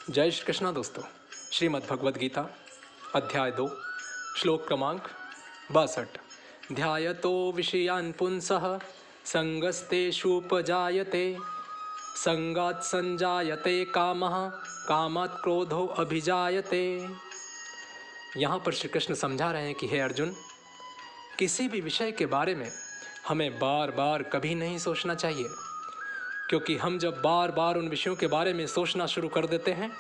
जय श्री कृष्णा दोस्तों। श्रीमद् भगवद गीता अध्याय 2 श्लोक क्रमांक 62। ध्यायतो विषयान् पुंसः संगस्तेषुपजायते संगात् संजायते कामः कामात् क्रोधो अभिजायते। यहाँ पर श्री कृष्ण समझा रहे हैं कि हे अर्जुन, किसी भी विषय के बारे में हमें बार बार कभी नहीं सोचना चाहिए, क्योंकि हम जब बार बार उन विषयों के बारे में सोचना शुरू कर देते हैं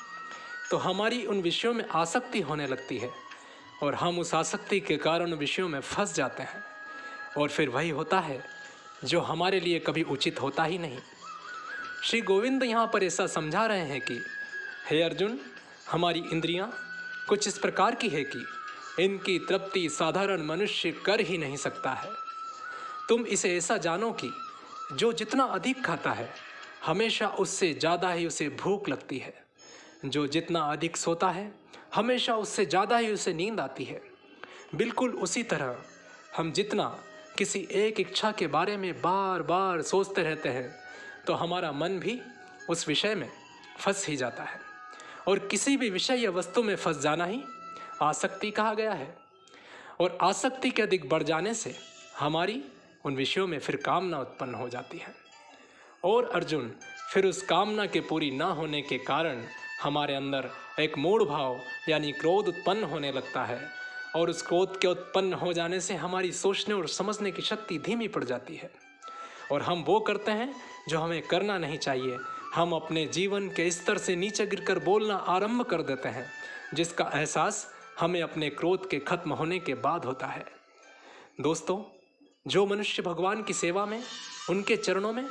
तो हमारी उन विषयों में आसक्ति होने लगती है और हम उस आसक्ति के कारण उन विषयों में फंस जाते हैं और फिर वही होता है जो हमारे लिए कभी उचित होता ही नहीं। श्री गोविंद यहाँ पर ऐसा समझा रहे हैं कि हे अर्जुन, हमारी इंद्रियाँ कुछ इस प्रकार की है कि इनकी तृप्ति साधारण मनुष्य कर ही नहीं सकता है। तुम इसे ऐसा जानो कि जो जितना अधिक खाता है हमेशा उससे ज़्यादा ही उसे भूख लगती है, जो जितना अधिक सोता है हमेशा उससे ज़्यादा ही उसे नींद आती है। बिल्कुल उसी तरह हम जितना किसी एक इच्छा के बारे में बार बार सोचते रहते हैं तो हमारा मन भी उस विषय में फंस ही जाता है, और किसी भी विषय या वस्तु में फंस जाना ही आसक्ति कहा गया है। और आसक्ति के अधिक बढ़ जाने से हमारी उन विषयों में फिर कामना उत्पन्न हो जाती है, और अर्जुन फिर उस कामना के पूरी ना होने के कारण हमारे अंदर एक मूढ़ भाव यानी क्रोध उत्पन्न होने लगता है, और उस क्रोध के उत्पन्न हो जाने से हमारी सोचने और समझने की शक्ति धीमी पड़ जाती है और हम वो करते हैं जो हमें करना नहीं चाहिए। हम अपने जीवन के स्तर से नीचे गिरकर बोलना आरंभ कर देते हैं, जिसका एहसास हमें अपने क्रोध के खत्म होने के बाद होता है। दोस्तों, जो मनुष्य भगवान की सेवा में, उनके चरणों में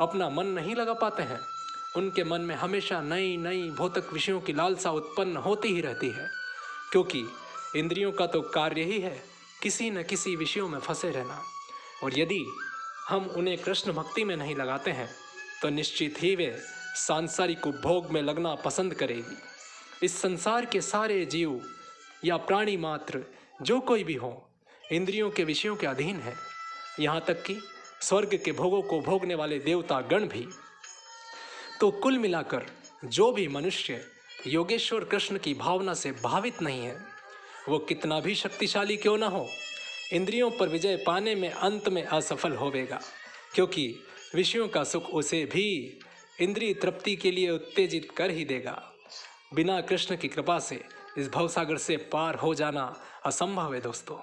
अपना मन नहीं लगा पाते हैं, उनके मन में हमेशा नई नई भौतिक विषयों की लालसा उत्पन्न होती ही रहती है, क्योंकि इंद्रियों का तो कार्य ही है किसी न किसी विषयों में फंसे रहना। और यदि हम उन्हें कृष्ण भक्ति में नहीं लगाते हैं तो निश्चित ही वे सांसारिक उपभोग में लगना पसंद करेगी। इस संसार के सारे जीव या प्राणी मात्र जो कोई भी हो इंद्रियों के विषयों के अधीन है, यहाँ तक कि स्वर्ग के भोगों को भोगने वाले देवता गण भी। तो कुल मिलाकर जो भी मनुष्य योगेश्वर कृष्ण की भावना से भावित नहीं है, वो कितना भी शक्तिशाली क्यों ना हो, इंद्रियों पर विजय पाने में अंत में असफल होवेगा, क्योंकि विषयों का सुख उसे भी इंद्रिय तृप्ति के लिए उत्तेजित कर ही देगा। बिना कृष्ण की कृपा से इस भवसागर से पार हो जाना असंभव है दोस्तों।